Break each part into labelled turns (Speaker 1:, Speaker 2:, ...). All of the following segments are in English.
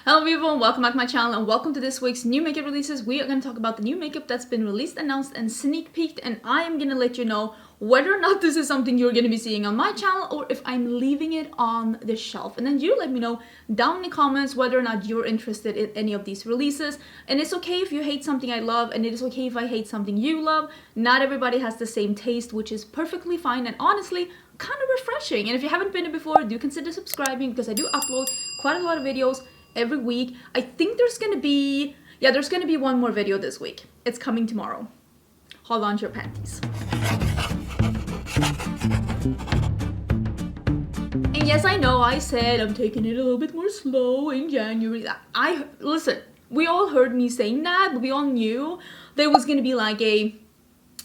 Speaker 1: Hello everyone, welcome back to my channel and welcome to this week's new makeup releases. We are going to talk about the new makeup that's been released, announced and sneak peeked, and I am going to let you know whether or not this is something you're going to be seeing on my channel or if I'm leaving it on the shelf. And then you let me know down in the comments whether or not you're interested in any of these releases. And it's okay if you hate something I love, and it is okay if I hate something you love. Not everybody has the same taste, which is perfectly fine and honestly kind of refreshing. And if you haven't been here before, do consider subscribing because I do upload quite a lot of videos every week. I think there's gonna be one more video this week. It's coming tomorrow. Hold on to your panties. And yes, I know I said I'm taking it a little bit more slow in January. Listen, we all heard me saying that, but we all knew there was gonna be like a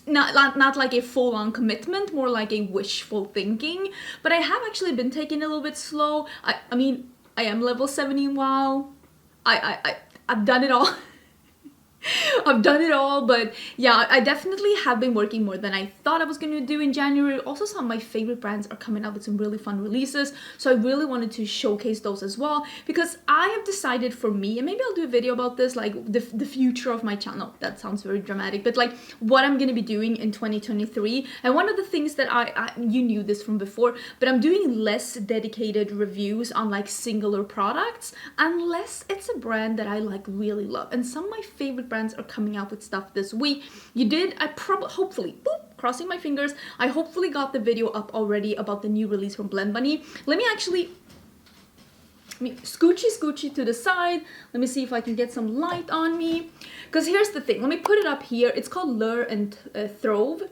Speaker 1: not like a full-on commitment, more like a wishful thinking. But I have actually been taking it a little bit slow. I mean, I am level 70 WoW. I've done it all. I've done it all, but yeah, I definitely have been working more than I thought I was going to do in January. Also, some of my favorite brands are coming out with some really fun releases, so I really wanted to showcase those as well, because I have decided for me, and maybe I'll do a video about this, like the future of my channel. That sounds very dramatic, but like what I'm going to be doing in 2023. And one of the things that you knew this from before, but I'm doing less dedicated reviews on like singular products unless it's a brand that I like really love. And some of my favorite brands are coming out with stuff this week. Hopefully, boop, crossing my fingers, I hopefully got the video up already about the new release from Blend Bunny. Let me scoochie to the side. Let me see if I can get some light on me. Because here's the thing. Let me put it up here. It's called Lure and Trove. Is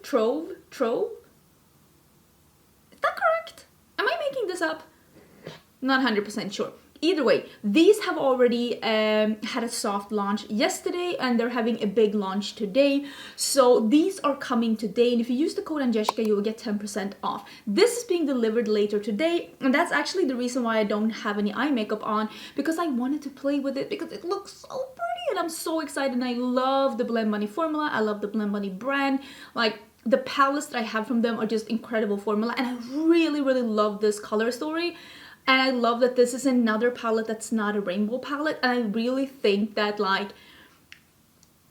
Speaker 1: that correct? Am I making this up? Not 100% sure. Either way, these have already had a soft launch yesterday, and they're having a big launch today. So these are coming today, and if you use the code Angelica, you will get 10% off. This is being delivered later today, and that's actually the reason why I don't have any eye makeup on, because I wanted to play with it because it looks so pretty, and I'm so excited. And I love the Blend Bunny formula. I love the Blend Bunny brand. Like, the palettes that I have from them are just incredible formula, and I really, really love this color story. And I love that this is another palette that's not a rainbow palette. And I really think that, like,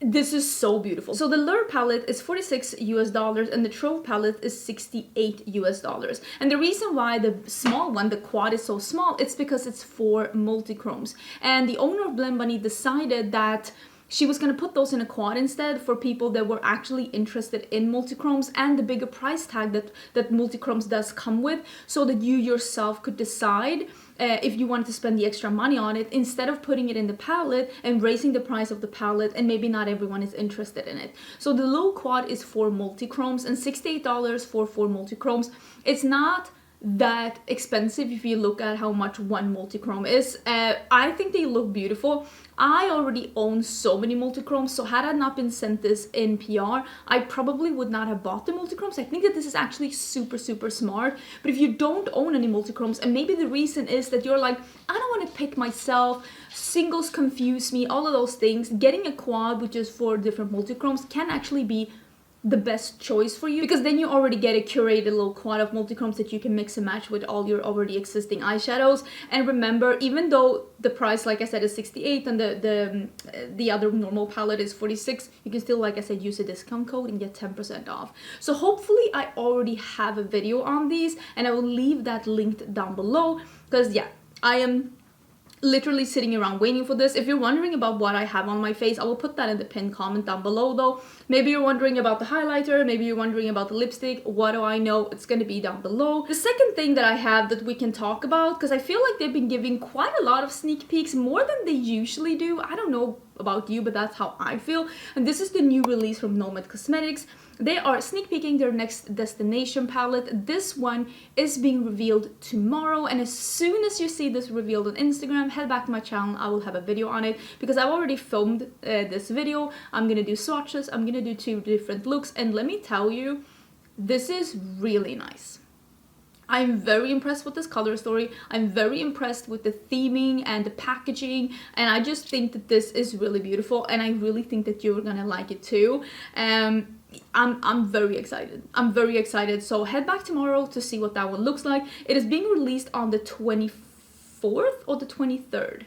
Speaker 1: this is so beautiful. So the Lure palette is $46 US, and the Trove palette is $68 US. And the reason why the small one, the quad, is so small, it's because it's for multi-chromes. And the owner of Blend Bunny decided that she was going to put those in a quad instead for people that were actually interested in multichromes and the bigger price tag that multichromes does come with, so that you yourself could decide if you wanted to spend the extra money on it, instead of putting it in the palette and raising the price of the palette, and maybe not everyone is interested in it. So the low quad is for multichromes, and $68 for 4 multichromes. It's not that expensive if you look at how much one multichrome is. I think they look beautiful. I already own so many multichromes, so had I not been sent this in PR, I probably would not have bought the multichromes. I think that this is actually super, super smart. But if you don't own any multichromes, and maybe the reason is that you're like, I don't want to pick myself, singles confuse me, all of those things, getting a quad, which is for different multichromes, can actually be the best choice for you, because then you already get a curated little quad of multichromes that you can mix and match with all your already existing eyeshadows. And remember, even though the price, like I said, is $68 and the other normal palette is $46, you can still, like I said, use a discount code and get 10% off. So hopefully I already have a video on these, and I will leave that linked down below, because yeah, I am literally sitting around waiting for this. If you're wondering about what I have on my face, I will put that in the pinned comment down below though. Maybe you're wondering about the highlighter, maybe you're wondering about the lipstick, what do I know? It's gonna be down below. The second thing that I have that we can talk about, because I feel like they've been giving quite a lot of sneak peeks, more than they usually do. I don't know about you, but that's how I feel. And this is the new release from Nomad Cosmetics. They are sneak peeking their next destination palette. This one is being revealed tomorrow, and as soon as you see this revealed on Instagram, head back to my channel. I will have a video on it, because I've already filmed this video. I'm gonna do swatches, I'm gonna do 2 different looks, and let me tell you, this is really nice. I'm very impressed with this color story. I'm very impressed with the theming and the packaging, and I just think that this is really beautiful, and I really think that you're gonna like it too. I'm very excited. I'm very excited. So head back tomorrow to see what that one looks like. It is being released on the 24th or the 23rd.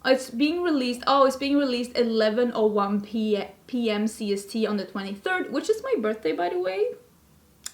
Speaker 1: It's being released, oh, it's being released 11:01 p.m. CST on the 23rd, which is my birthday, by the way.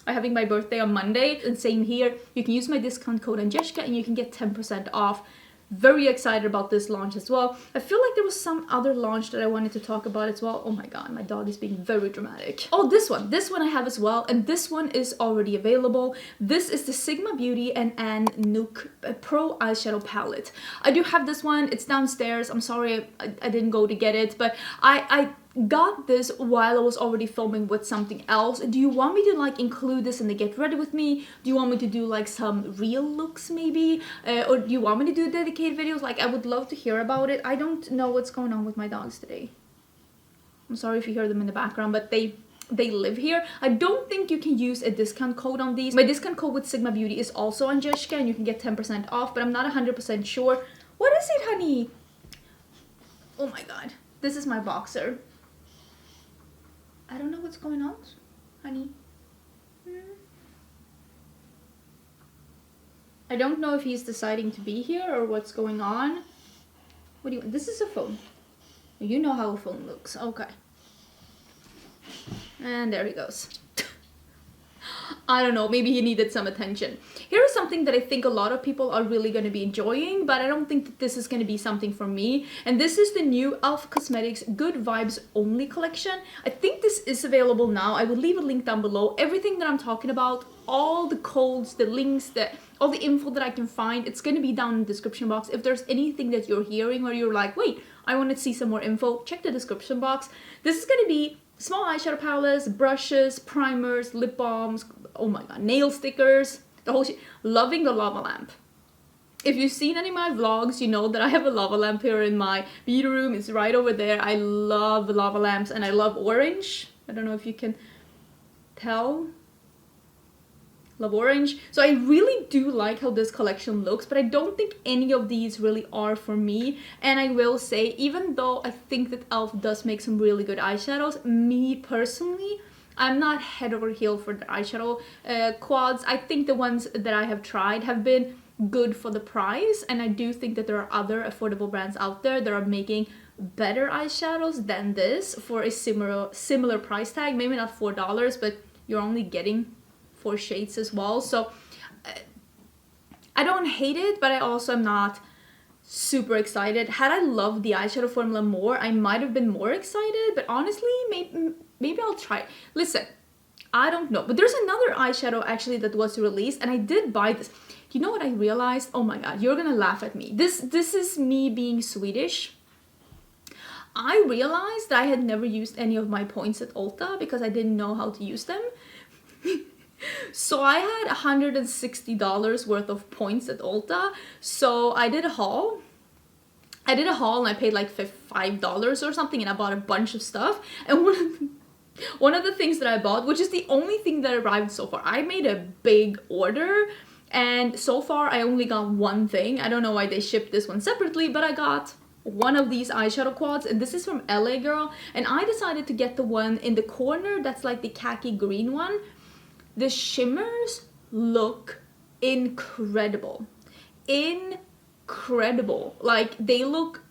Speaker 1: I'm having my birthday on Monday, and same here. You can use my discount code Agnieszka and you can get 10% off. Very excited about this launch as well. I feel like there was some other launch that I wanted to talk about as well. Oh my god, my dog is being very dramatic. Oh, this one I have as well, and this one is already available. This is the Sigma Beauty and Knook Pro Eyeshadow Palette. I do have this one, it's downstairs. I'm sorry I didn't go to get it, but I got this while I was already filming with something else. Do you want me to like include this in the get ready with me? Do you want me to do like some real looks maybe? Or do you want me to do dedicated videos? Like, I would love to hear about it. I don't know what's going on with my dogs today. I'm sorry if you hear them in the background, but they live here. I don't think you can use a discount code on these. My discount code with Sigma Beauty is also Agnieszka and you can get 10% off, but I'm not 100% sure. What is it, honey? Oh my god. This is my boxer. I don't know what's going on, honey. I don't know if he's deciding to be here or what's going on. What do you want? This is a phone. You know how a phone looks. Okay. And there he goes. I don't know, maybe he needed some attention. Here is something that I think a lot of people are really going to be enjoying, but I don't think that this is going to be something for me. And this is the new e.l.f. Cosmetics Good Vibes Only collection. I think this is available now. I will leave a link down below. Everything that I'm talking about, all the codes, the links, all the info that I can find, it's going to be down in the description box. If there's anything that you're hearing or you're like, wait, I want to see some more info, check the description box. This is going to be small eyeshadow palettes, brushes, primers, lip balms, oh my god, nail stickers, the whole shit. Loving the lava lamp. If you've seen any of my vlogs, you know that I have a lava lamp here in my beauty room. It's right over there. I love lava lamps and I love orange. I don't know if you can tell. Love orange. So I really do like how this collection looks, but I don't think any of these really are for me. And I will say, even though I think that e.l.f. does make some really good eyeshadows, me personally, I'm not head over heel for the eyeshadow quads. I think the ones that I have tried have been good for the price, and I do think that there are other affordable brands out there that are making better eyeshadows than this for a similar price tag. Maybe not $4, but you're only getting 4 shades as well. So I don't hate it, but I also am not super excited. Had I loved the eyeshadow formula more, I might have been more excited, but honestly, maybe I'll try it. Listen, I don't know, but there's another eyeshadow actually that was released, and I did buy this. You know what I realized? Oh my god, you're gonna laugh at me. This is me being Swedish. I realized that I had never used any of my points at Ulta because I didn't know how to use them. So I had $160 worth of points at Ulta, so I did a haul. And I paid like $5 or something, and I bought a bunch of stuff. And one of the things that I bought, which is the only thing that arrived so far, I made a big order, and so far I only got one thing. I don't know why they shipped this one separately, but I got one of these eyeshadow quads, and this is from L.A Girl, and I decided to get the one in the corner that's like the khaki green one. The shimmers look incredible. Incredible. Like, they look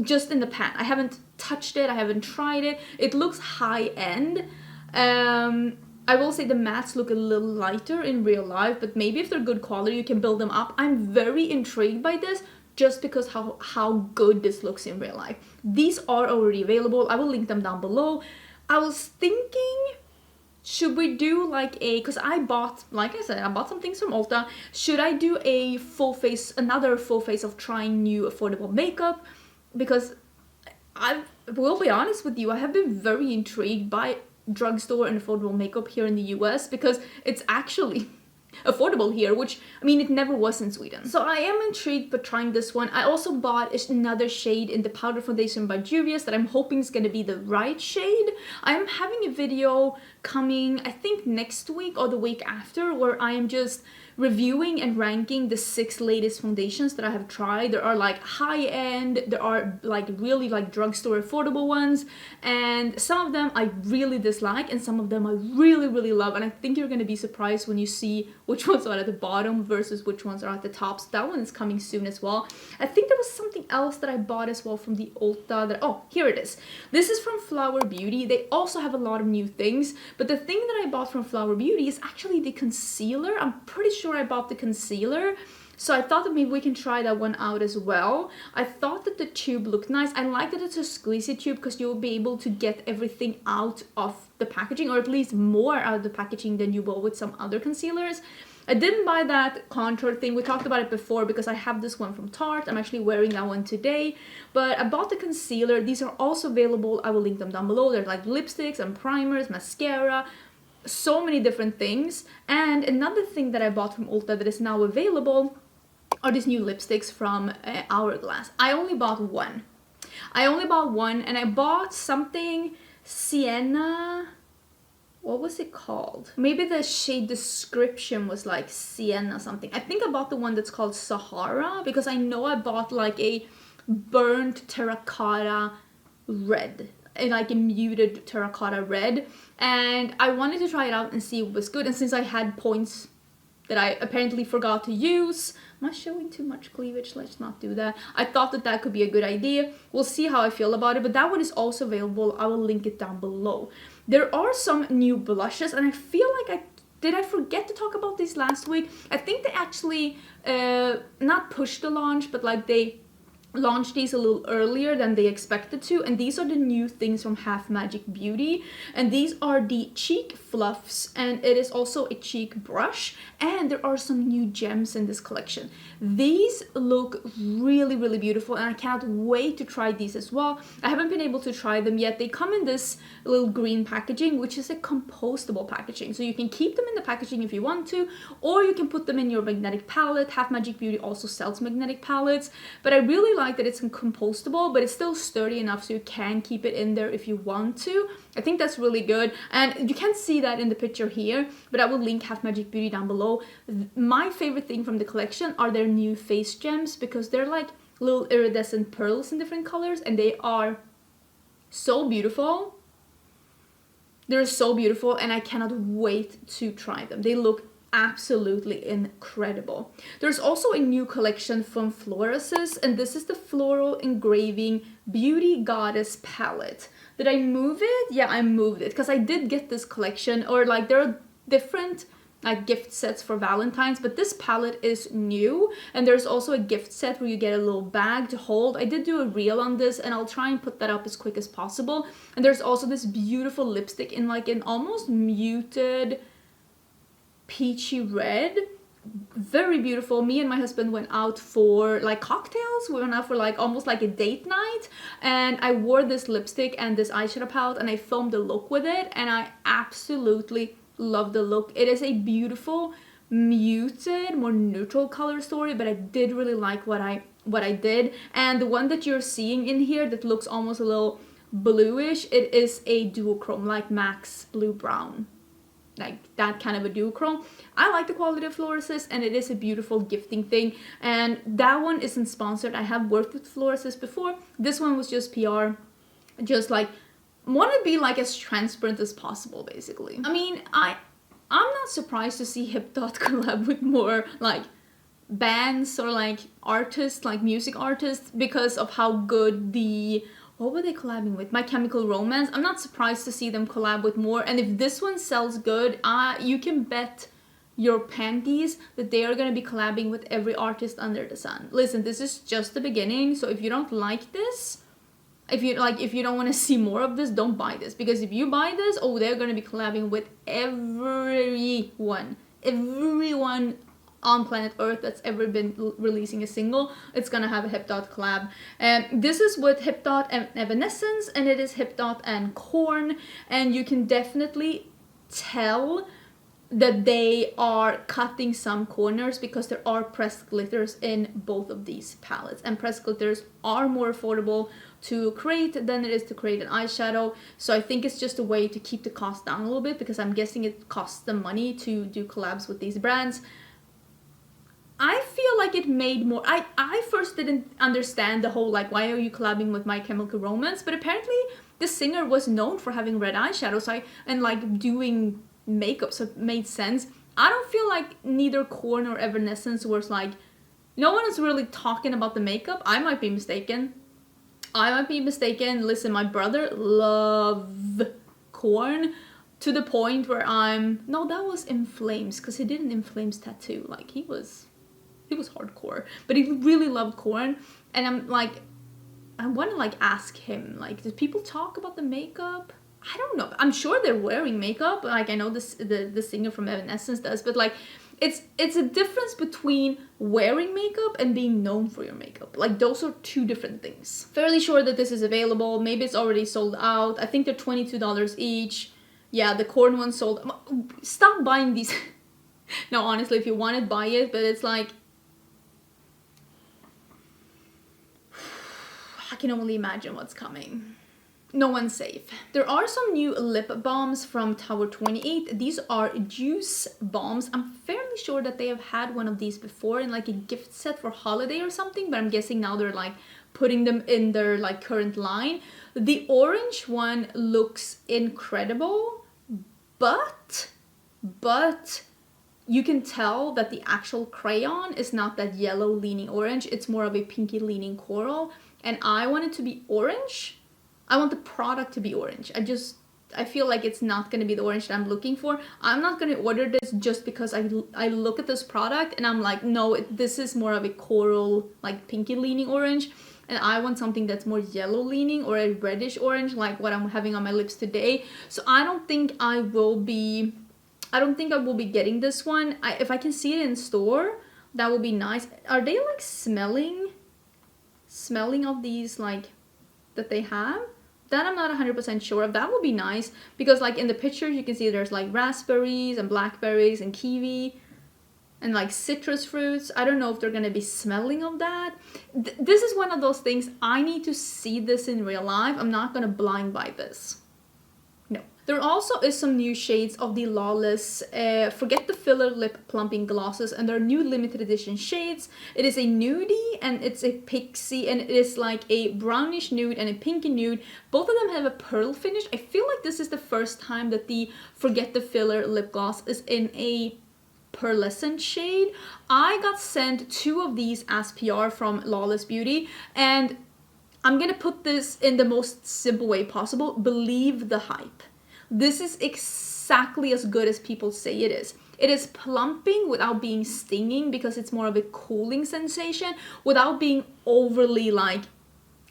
Speaker 1: just in the pan. I haven't touched it. I haven't tried it. It looks high-end. I will say the mattes look a little lighter in real life, but maybe if they're good quality, you can build them up. I'm very intrigued by this just because how good this looks in real life. These are already available. I will link them down below. I was thinking, should we do like because I bought, like I said, I bought some things from Ulta. Should I do another full face of trying new affordable makeup? Because I will be honest with you, I have been very intrigued by drugstore and affordable makeup here in the US because it's actually affordable here, which, I mean, it never was in Sweden. So I am intrigued by trying this one. I also bought another shade in the powder foundation by Juvia's that I'm hoping is going to be the right shade. I'm having a video coming, I think next week or the week after, where I am just reviewing and ranking the 6 latest foundations that I have tried. There are like high-end, there are like really like drugstore affordable ones, and some of them I really dislike and some of them I really love, and I think you're gonna be surprised when you see which ones are at the bottom versus which ones are at the top. So that one is coming soon as well. I think there was something else that I bought as well from the Ulta that, oh, here it is. This is from Flower Beauty. They also have a lot of new things, but the thing that I bought from Flower Beauty is actually the concealer. I'm pretty sure I bought the concealer, so I thought that maybe we can try that one out as well. I thought that the tube looked nice. I like that it's a squeezy tube because you'll be able to get everything out of the packaging, or at least more out of the packaging than you will with some other concealers. I didn't buy that contour thing. We talked about it before because I have this one from Tarte. I'm actually wearing that one today. But I bought the concealer. These are also available. I will link them down below. They're like lipsticks and primers, mascara, so many different things. And another thing that I bought from Ulta that is now available are these new lipsticks from Hourglass. I only bought one. And I bought something Sienna. What was it called? Maybe the shade description was like Sienna something. I think I bought the one that's called Sahara because I know I bought like a burnt terracotta red, like a muted terracotta red, and I wanted to try it out and see if it was good. And since I had points that I apparently forgot to use, am I showing too much cleavage? Let's not do that. I thought that that could be a good idea. We'll see how I feel about it, but that one is also available. I will link it down below. There are some new blushes, and I feel like I forget to talk about these last week. I think they actually not pushed the launch, but like they launched these a little earlier than they expected to, and these are the new things from Half Magic Beauty, and these are the cheek fluffs, and it is also a cheek brush, and there are some new gems in this collection. These look really beautiful, and I cannot wait to try these as well. I haven't been able to try them yet. They come in this little green packaging, which is a compostable packaging, so you can keep them in the packaging if you want to, or you can put them in your magnetic palette. Half Magic Beauty also sells magnetic palettes, but I really like that it's compostable, but it's still sturdy enough so you can keep it in there if you want to. I think that's really good, and you can't see that in the picture here, but I will link Half Magic Beauty down below. My favorite thing from the collection are their new face gems, because they're like little iridescent pearls in different colors, and they are so beautiful. They're so beautiful, and I cannot wait to try them. They look absolutely incredible. There's also a new collection from Florasis, and this is the Floral Engraving Beauty Goddess palette. Did I move it? Yeah, I moved it because I did get this collection, or like there are different like gift sets for Valentines, but this palette is new, and there's also a gift set where you get a little bag to hold. I did do a reel on this, and I'll try and put that up as quick as possible. And there's also this beautiful lipstick in like an almost muted peachy red, very beautiful. Me and my husband went out for like cocktails. We went out for like almost like a date night, and I wore this lipstick and this eyeshadow palette, and I filmed a look with it, and I absolutely love the look. It is a beautiful muted, more neutral color story, but I did really like what I did. And the one that you're seeing in here that looks almost a little bluish, it is a duochrome, like MAC's Blue Brown, like that kind of a duochrome. I like the quality of Florasis, and it is a beautiful gifting thing. And that one isn't sponsored. I have worked with Florasis before. This one was just PR, just like want to be like as transparent as possible, basically. I mean, I'm not surprised to see HIPDOT collab with more like bands or like artists, like music artists, because of how good the, what were they collabing with? My Chemical Romance. I'm not surprised to see them collab with more. And if this one sells good, you can bet your panties that they are going to be collabing with every artist under the sun. Listen, this is just the beginning. So if you don't like this, if you don't want to see more of this, don't buy this. Because if you buy this, oh, they're going to be collabing with everyone on planet Earth that's ever been releasing a single. It's gonna have a HIPDOT collab. And this is with HIPDOT and Evanescence, and it is HIPDOT and Korn, and you can definitely tell that they are cutting some corners because there are pressed glitters in both of these palettes, and pressed glitters are more affordable to create than it is to create an eyeshadow. So I think it's just a way to keep the cost down a little bit, because I'm guessing it costs them money to do collabs with these brands. I feel like it made more. I first didn't understand the whole like, why are you collabing with My Chemical Romance? But apparently the singer was known for having red eyeshadows and like doing makeup, so it made sense. I don't feel like neither Korn or Evanescence was like, no one is really talking about the makeup. I might be mistaken. Listen, my brother loved Korn to the point where no, that was In Flames, because he did an In Flames tattoo. Like he was hardcore, but he really loved Korn. And I'm like, I want to like ask him, like, do people talk about the makeup? I don't know. I'm sure they're wearing makeup. Like I know the singer from Evanescence does, but like it's a difference between wearing makeup and being known for your makeup. Like those are two different things. Fairly sure that this is available. Maybe it's already sold out. I think they're $22 each. Yeah, the Korn one sold. Stop buying these. No, honestly, if you want it, buy it. But it's like, I can only imagine what's coming. No one's safe. There are some new lip balms from Tower 28. These are JuiceBalms. I'm fairly sure that they have had one of these before in like a gift set for holiday or something, but I'm guessing now they're like putting them in their like current line. The orange one looks incredible, but you can tell that the actual crayon is not that yellow leaning orange. It's more of a pinky leaning coral, and I want it to be orange. I want the product to be orange. I feel like it's not going to be the orange that I'm looking for. I'm not going to order this just because I look at this product and I'm like, no, this is more of a coral, like pinky leaning orange. And I want something that's more yellow leaning or a reddish orange, like what I'm having on my lips today. So I don't think I will be getting this one. If I can see it in store, that would be nice. Are they like smelling of these like that they have? That I'm not 100% sure of. That would be nice because like in the pictures you can see there's like raspberries and blackberries and kiwi and like citrus fruits. I don't know if they're gonna be smelling of that. This is one of those things, I need to see this in real life. I'm not gonna blind buy this. No. There also is some new shades of the Lawless Forget the Filler Lip Plumping Glosses, and they're new limited edition shades. It is a nudie and it's a pixie, and it is like a brownish nude and a pinky nude. Both of them have a pearl finish. I feel like this is the first time that the Forget the Filler lip gloss is in a pearlescent shade. I got sent 2 of these as PR from Lawless Beauty, and I'm gonna put this in the most simple way possible. Believe the hype. This is exactly as good as people say it is. It is plumping without being stinging because it's more of a cooling sensation, without being overly like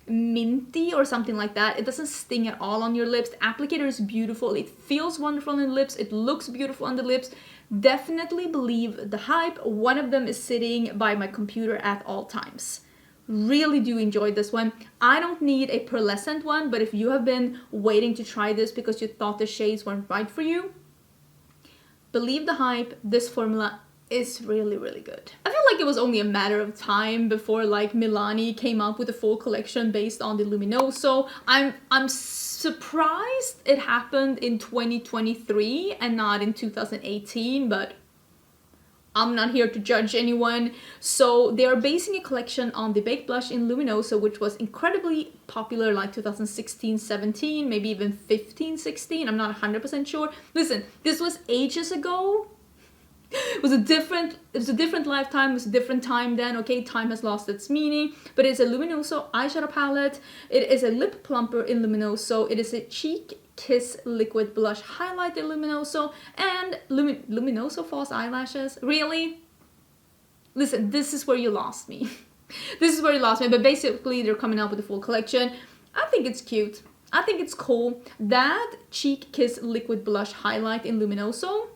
Speaker 1: minty or something like that. It doesn't sting at all on your lips. The applicator is beautiful. It feels wonderful on the lips. It looks beautiful on the lips. Definitely believe the hype. One of them is sitting by my computer at all times. Really do enjoy this one. I don't need a pearlescent one, but if you have been waiting to try this because you thought the shades weren't right for you, believe the hype. This formula is really, really good. I feel like it was only a matter of time before like Milani came up with a full collection based on the Luminoso. I'm surprised it happened in 2023 and not in 2018, but I'm not here to judge anyone. So they are basing a collection on the Baked Blush in Luminoso, which was incredibly popular like 2016, 17, maybe even 15, 16. I'm not 100% sure. Listen, this was ages ago. It was a different lifetime. It was a different time then. Okay, time has lost its meaning. But it's a Luminoso eyeshadow palette. It is a lip plumper in Luminoso. It is a cheek Kiss liquid blush highlight in Luminoso, and Luminoso false eyelashes. Really? Listen, this is where you lost me. This is where you lost me. But basically, they're coming out with a full collection. I think it's cute. I think it's cool. That cheek kiss liquid blush highlight in Luminoso,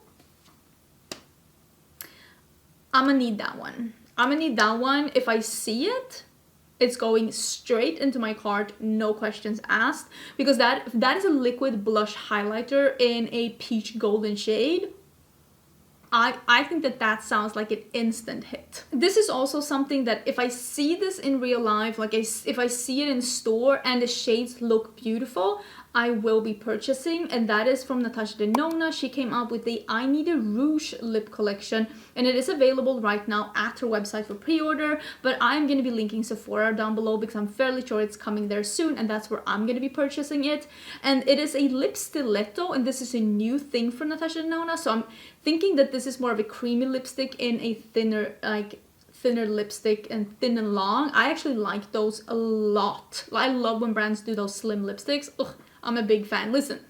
Speaker 1: I'm gonna need that one. I'm gonna need that one. If I see it, it's going straight into my cart, no questions asked, because that is a liquid blush highlighter in a peach golden shade. I think that that sounds like an instant hit. This is also something that if I see this in real life, like if I see it in store and the shades look beautiful, I will be purchasing, and that is from Natasha Denona. She came out with the I Need a Rouge lip collection, and it is available right now at her website for pre-order, but I'm going to be linking Sephora down below because I'm fairly sure it's coming there soon, and that's where I'm going to be purchasing it. And it is a lip stiletto, and this is a new thing for Natasha Denona, so I'm thinking that this is more of a creamy lipstick in a thinner, like thinner lipstick and thin and long. I actually like those a lot. I love when brands do those slim lipsticks. Ugh, I'm a big fan. Listen,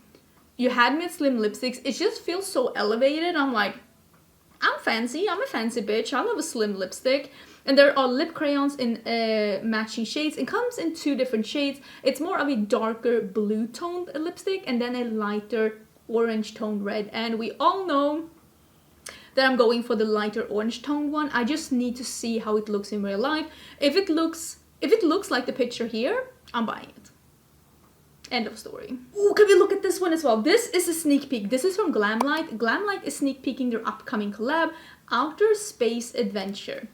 Speaker 1: you had me at slim lipsticks. It just feels so elevated. I'm like, I'm fancy. I'm a fancy bitch. I love a slim lipstick. And there are lip crayons in matching shades. It comes in 2 different shades. It's more of a darker blue toned lipstick and then a lighter orange toned red. And we all know that I'm going for the lighter orange toned one. I just need to see how it looks in real life. If it looks like the picture here, I'm buying it. End of story. Ooh, can we look at this one as well? This is a sneak peek. This is from Glamlite. Glamlite is sneak peeking their upcoming collab, Outer Space Adventure.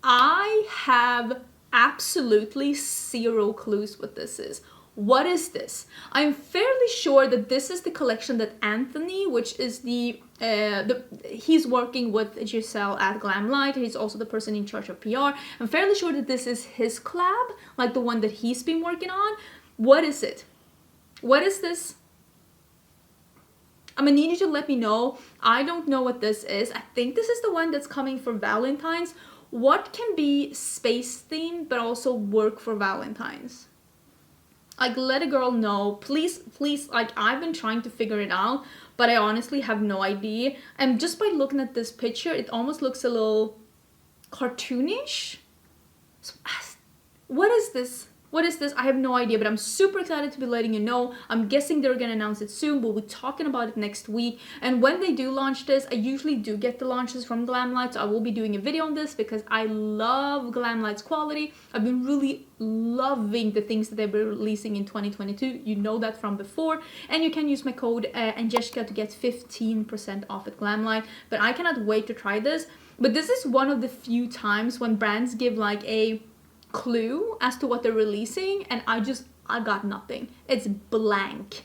Speaker 1: I have absolutely 0 clues what this is. What is this? I'm fairly sure that this is the collection that Anthony, which is he's working with Giselle at Glamlite. He's also the person in charge of PR. I'm fairly sure that this is his collab, like the one that he's been working on. What is it? What is this? I'm gonna need you to let me know. I don't know what this is. I think this is the one that's coming for Valentine's. What can be space themed but also work for Valentine's? Like, let a girl know. Please, please, like, I've been trying to figure it out, but I honestly have no idea. And just by looking at this picture, it almost looks a little cartoonish. So, what is this? What is this? I have no idea, but I'm super excited to be letting you know. I'm guessing they're gonna announce it soon. We'll be talking about it next week. And when they do launch this, I usually do get the launches from Glamlite, so I will be doing a video on this because I love Glamlite's quality. I've been really loving the things that they've been releasing in 2022. You know that from before. And you can use my code Angelica to get 15% off at Glamlite. But I cannot wait to try this. But this is one of the few times when brands give like a clue as to what they're releasing, and I got nothing. It's blank.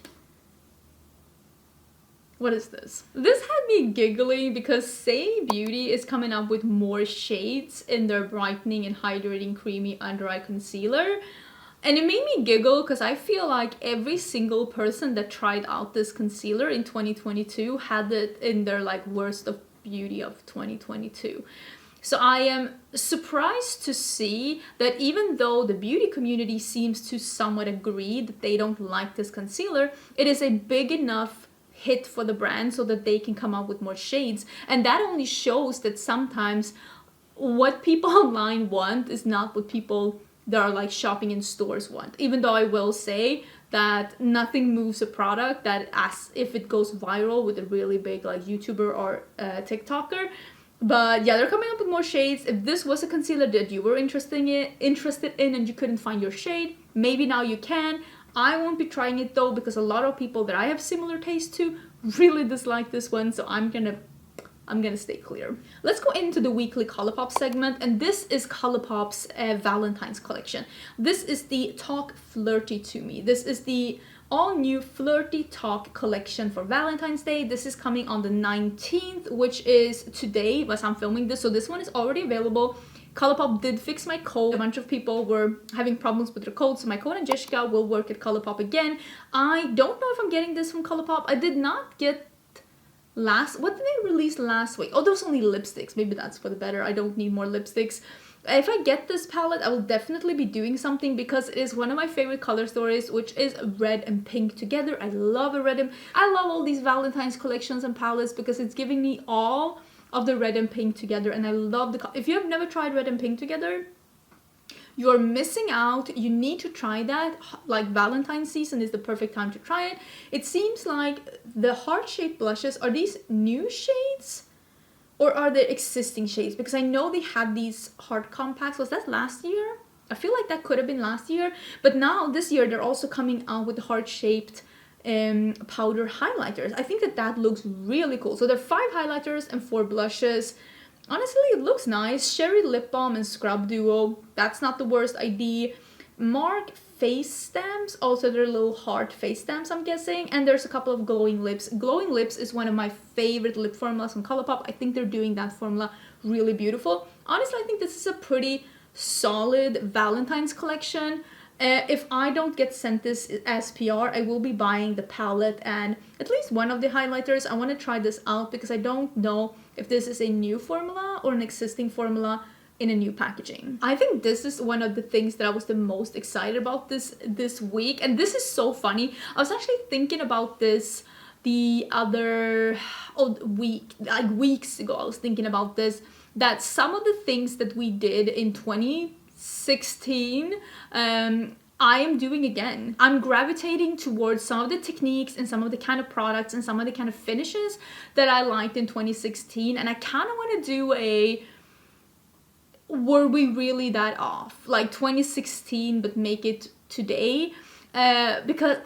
Speaker 1: What is this? This had me giggling because Saie Beauty is coming up with more shades in their Brightening and Hydrating Creamy Under Eye Concealer. And it made me giggle because I feel like every single person that tried out this concealer in 2022 had it in their like worst of beauty of 2022. So I am surprised to see that even though the beauty community seems to somewhat agree that they don't like this concealer, it is a big enough hit for the brand so that they can come up with more shades. And that only shows that sometimes what people online want is not what people that are like shopping in stores want. Even though I will say that nothing moves a product that as if it goes viral with a really big like YouTuber or TikToker. But yeah, they're coming up with more shades. If this was a concealer that you were interested in and you couldn't find your shade, maybe now you can. I won't be trying it though because a lot of people that I have similar taste to really dislike this one, so I'm gonna stay clear. Let's go into the weekly Colourpop segment, and this is Colourpop's Valentine's collection. This is the Talk Flirty to Me. This is the all-new Flirty Talk collection for Valentine's Day. This is coming on the 19th, which is today as I'm filming this, so this one is already available. Colourpop did fix my code. A bunch of people were having problems with their code, so my code Angelica will work at Colourpop again. I don't know if I'm getting this from Colourpop. I did not get what did they release last week? Oh, those only lipsticks. Maybe that's for the better. I don't need more lipsticks. If I get this palette, I will definitely be doing something because it is one of my favorite color stories, which is red and pink together. I love a red and I love all these Valentine's collections and palettes because it's giving me all of the red and pink together, and I love the if you have never tried red and pink together, you're missing out. You need to try that. Like Valentine's season is the perfect time to try it. It seems like the heart-shaped blushes, are these new shades? Or are they existing shades? Because I know they had these heart compacts. Was that last year? I feel like that could have been last year. But now, this year, they're also coming out with heart-shaped powder highlighters. I think that looks really cool. So there are 5 highlighters and 4 blushes. Honestly, it looks nice. Cherry lip balm and scrub duo. That's not the worst idea. Mark face stamps. Also, they're little heart face stamps, I'm guessing. And there's a couple of glowing lips. Glowing lips is one of my favorite lip formulas from Colourpop. I think they're doing that formula really beautiful. Honestly, I think this is a pretty solid Valentine's collection. If I don't get sent this as PR, I will be buying the palette and at least one of the highlighters. I want to try this out because I don't know if this is a new formula or an existing formula in a new packaging. I think this is one of the things that I was the most excited about this week, and this is so funny. I was actually thinking about this the other week, like weeks ago. I was thinking about this, that some of the things that we did in 2016 I am doing again. I'm gravitating towards some of the techniques and some of the kind of products and some of the kind of finishes that I liked in 2016, and I kind of want to do a were we really that off, like 2016 but make it today, because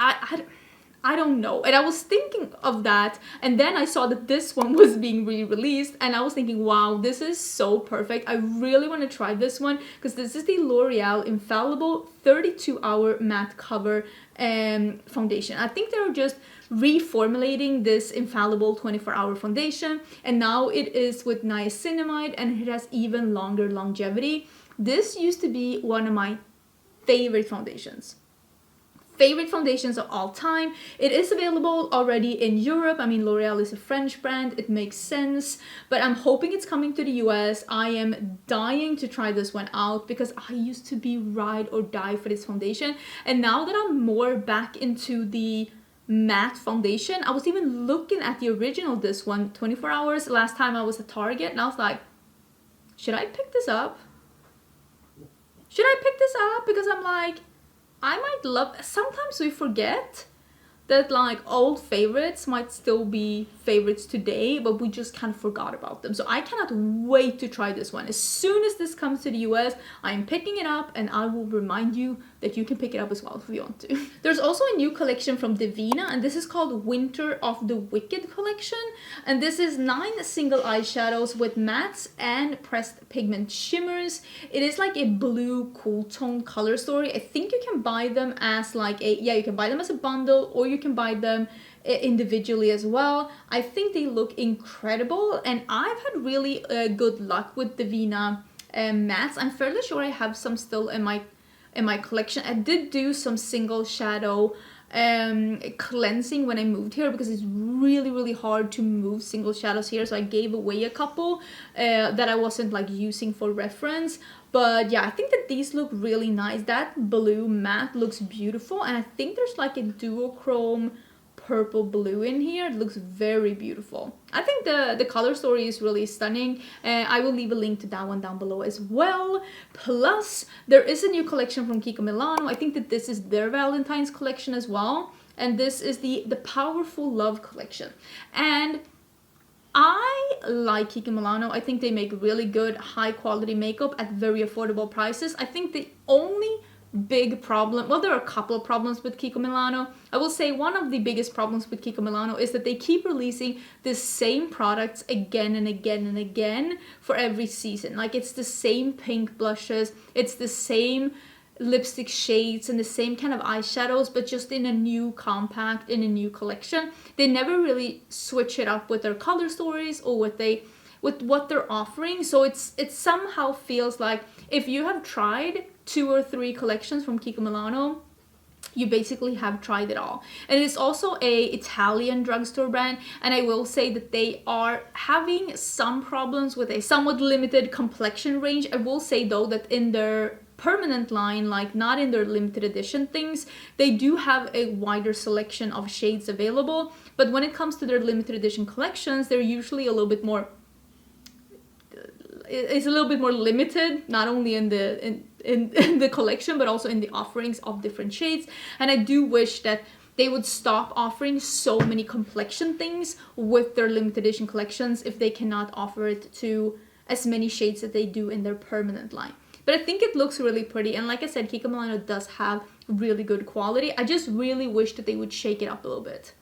Speaker 1: I don't know. And I was thinking of that, and then I saw that this one was being re-released, and I was thinking, wow, this is so perfect. I really want to try this one because this is the L'Oreal Infallible 32-Hour Matte Cover Foundation. I think they're just reformulating this Infallible 24-hour foundation, and now it is with niacinamide, and it has even longer longevity. This used to be one of my favorite foundations of all time. It is available already in Europe. I mean, L'Oreal is a French brand, it makes sense, but I'm hoping it's coming to the US. I am dying to try this one out because I used to be ride or die for this foundation, and now that I'm more back into the matte foundation, I was even looking at the original, this one, 24 hours, last time I was at Target, and I was like, should I pick this up? Because I'm like, I might love, sometimes we forget that like old favorites might still be favorites today, but we just kind of forgot about them. So I cannot wait to try this one. As soon as this comes to the US, I'm picking it up, and I will remind you that you can pick it up as well if you want to. There's also a new collection from Devinah, and this is called Winter of the Wicked collection. And this is 9 single eyeshadows with mattes and pressed pigment shimmers. It is like a blue cool tone color story. I think you can buy them as like you can buy them as a bundle, or you can buy them individually as well. I think they look incredible, and I've had really good luck with Devinah mattes. I'm fairly sure I have some still in my collection. I did do some single shadow cleansing when I moved here because it's really hard to move single shadows here, so I gave away a couple that I wasn't like using for reference. But yeah, I think that these look really nice. That blue matte looks beautiful, and I think there's like a duochrome purple blue in here. It looks very beautiful. I think the color story is really stunning. I will leave a link to that one down below as well. Plus, there is a new collection from Kiko Milano. I think that this is their Valentine's collection as well, and this is the Powerful Love collection. And I like Kiko Milano. I think they make really good high quality makeup at very affordable prices. I think the only big problem, well, there are a couple of problems with Kiko Milano. I will say one of the biggest problems with Kiko Milano is that they keep releasing the same products again and again and again for every season. Like, it's the same pink blushes, it's the same lipstick shades and the same kind of eyeshadows, but just in a new compact, in a new collection. They never really switch it up with their color stories or with what they're offering. So it somehow feels like if you have tried 2 or 3 collections from Kiko Milano, you basically have tried it all. And it's also a Italian drugstore brand, and I will say that they are having some problems with a somewhat limited complexion range. I will say though that in their permanent line, like not in their limited edition things, they do have a wider selection of shades available, but when it comes to their limited edition collections, they're usually a little bit more, it's a little bit more limited, not only in the collection but also in the offerings of different shades. And I do wish that they would stop offering so many complexion things with their limited edition collections if they cannot offer it to as many shades that they do in their permanent line. But I think it looks really pretty. And like I said, Kiko Milano does have really good quality. I just really wish that they would shake it up a little bit.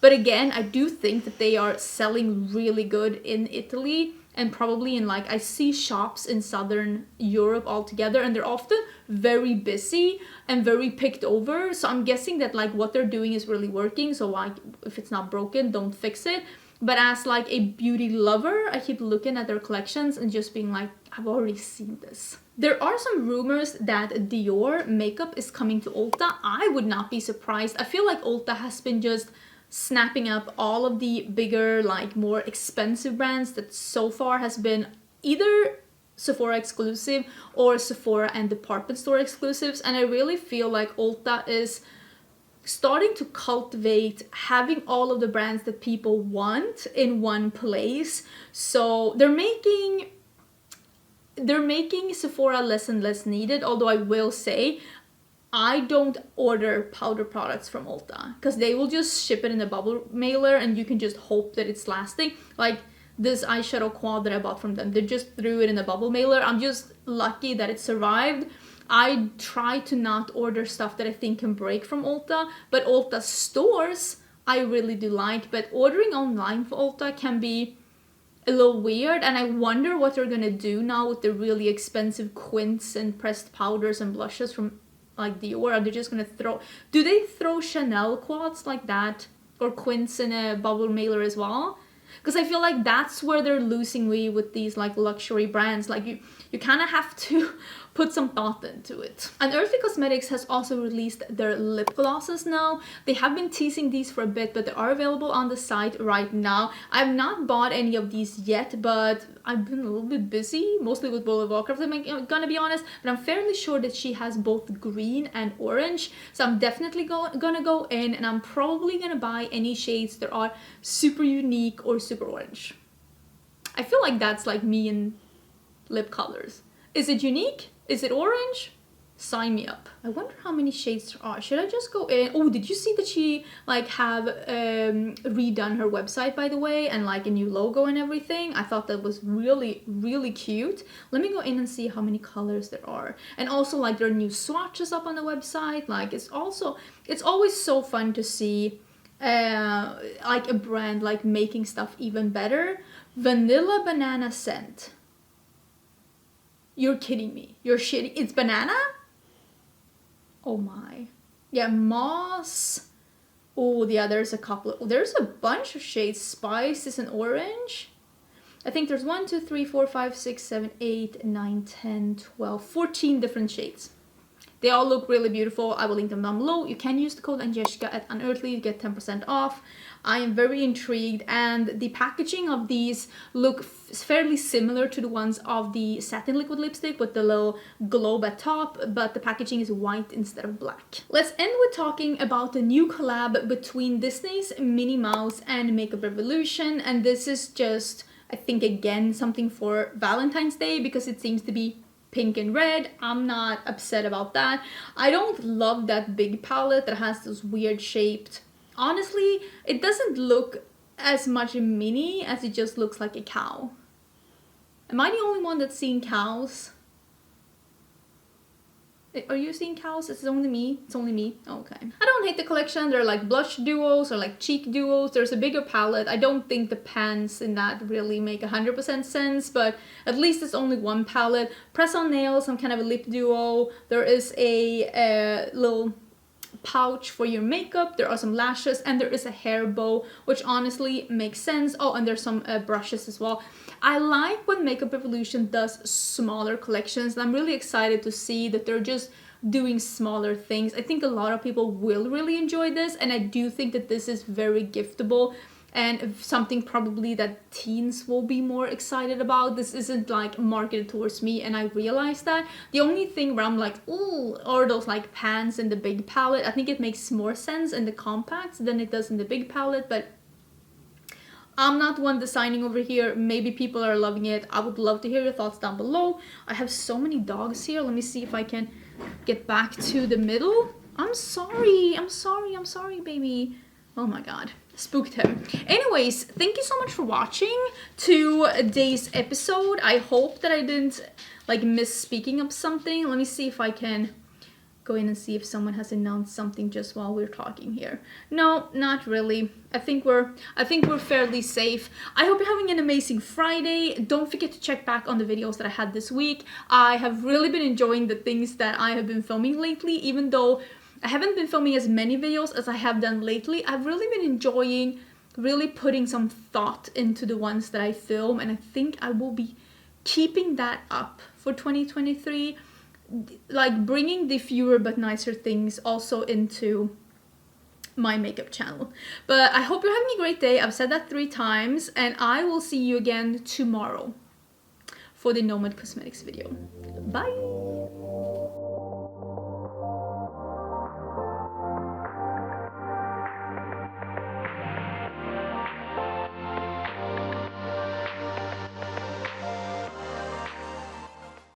Speaker 1: But again, I do think that they are selling really good in Italy and probably in like, I see shops in Southern Europe altogether, and they're often very busy and very picked over. So I'm guessing that like what they're doing is really working. So like if it's not broken, don't fix it. But as like a beauty lover, I keep looking at their collections and just being like, I've already seen this. There are some rumors that Dior Makeup is coming to Ulta. I would not be surprised. I feel like Ulta has been just snapping up all of the bigger, like more expensive brands that so far has been either Sephora exclusive or Sephora and department store exclusives. And I really feel like Ulta is starting to cultivate having all of the brands that people want in one place. So they're making Sephora less and less needed, although I will say I don't order powder products from Ulta because they will just ship it in a bubble mailer and you can just hope that it's lasting. Like this eyeshadow quad that I bought from them, they just threw it in a bubble mailer. I'm just lucky that it survived. I try to not order stuff that I think can break from Ulta, but Ulta stores I really do like, but ordering online for Ulta can be a little weird, and I wonder what they're gonna do now with the really expensive quints and pressed powders and blushes from like Dior. Are they just gonna do they throw Chanel quads like that or quints in a bubble mailer as well? Because I feel like that's where they're losing me with these like luxury brands. Like you kind of have to put some thought into it. And Earthy Cosmetics has also released their lip glosses now. They have been teasing these for a bit, but they are available on the site right now. I've not bought any of these yet, but I've been a little bit busy, mostly with World of Warcraft, I'm gonna be honest, but I'm fairly sure that she has both green and orange. So I'm definitely gonna go in, and I'm probably gonna buy any shades that are super unique or super orange. I feel like that's like me in lip colors. Is it unique? Is it orange? Sign me up. I wonder how many shades there are. Should I just go in? Oh, did you see that she like have redone her website, by the way, and like a new logo and everything? I thought that was really, really cute. Let me go in and see how many colors there are. And also like there are new swatches up on the website. Like it's always so fun to see like a brand like making stuff even better. Vanilla banana scent. You're kidding me. You're shitting. It's banana? Oh my. Yeah, moss. Oh, yeah, there's a couple. There's a bunch of shades. Spice is an orange. I think there's 1, 2, 3, 4, 5, 6, 7, 8, 9, 10, 12, 14 different shades. They all look really beautiful. I will link them down below. You can use the code Agnieszka at Unearthly to get 10% off. I am very intrigued, and the packaging of these look fairly similar to the ones of the Satin liquid lipstick with the little globe at top, but the packaging is white instead of black. Let's end with talking about the new collab between Disney's Minnie Mouse and Makeup Revolution, and this is just, I think, again, something for Valentine's Day because it seems to be pink and red. I'm not upset about that. I don't love that big palette that has those weird shaped. Honestly, it doesn't look as much a Minnie as it just looks like a cow. Am I the only one that's seeing cows? Are you seeing cows? Is it only me? It's only me? Okay. I don't hate the collection. They're like blush duos or like cheek duos. There's a bigger palette. I don't think the pans in that really make 100% sense, but at least it's only one palette. Press on nails, some kind of a lip duo. There is a little pouch for your makeup. There are some lashes, and there is a hair bow, which honestly makes sense. Oh, and there's some brushes as well. I like when Makeup Revolution does smaller collections, and I'm really excited to see that they're just doing smaller things. I think a lot of people will really enjoy this, and I do think that this is very giftable and something probably that teens will be more excited about. This isn't like marketed towards me, and I realize that. The only thing where I'm like, ooh, are those like pans in the big palette. I think it makes more sense in the compacts than it does in the big palette, but I'm not one designing over here. Maybe people are loving it. I would love to hear your thoughts down below. I have so many dogs here. Let me see if I can get back to the middle. I'm sorry, baby. Oh my god. spooked him. Anyways, thank you so much for watching today's episode. I hope that I didn't like miss speaking of something. Let me see if I can go in and see if someone has announced something just while we're talking here. No, not really. I think we're fairly safe. I hope you're having an amazing Friday. Don't forget to check back on the videos that I had this week. I have really been enjoying the things that I have been filming lately, even though I haven't been filming as many videos as I have done lately. I've really been enjoying really putting some thought into the ones that I film, and I think I will be keeping that up for 2023. Like bringing the fewer but nicer things also into my makeup channel. But I hope you're having a great day. I've said that 3 times, and I will see you again tomorrow for the Nomad Cosmetics video. Bye!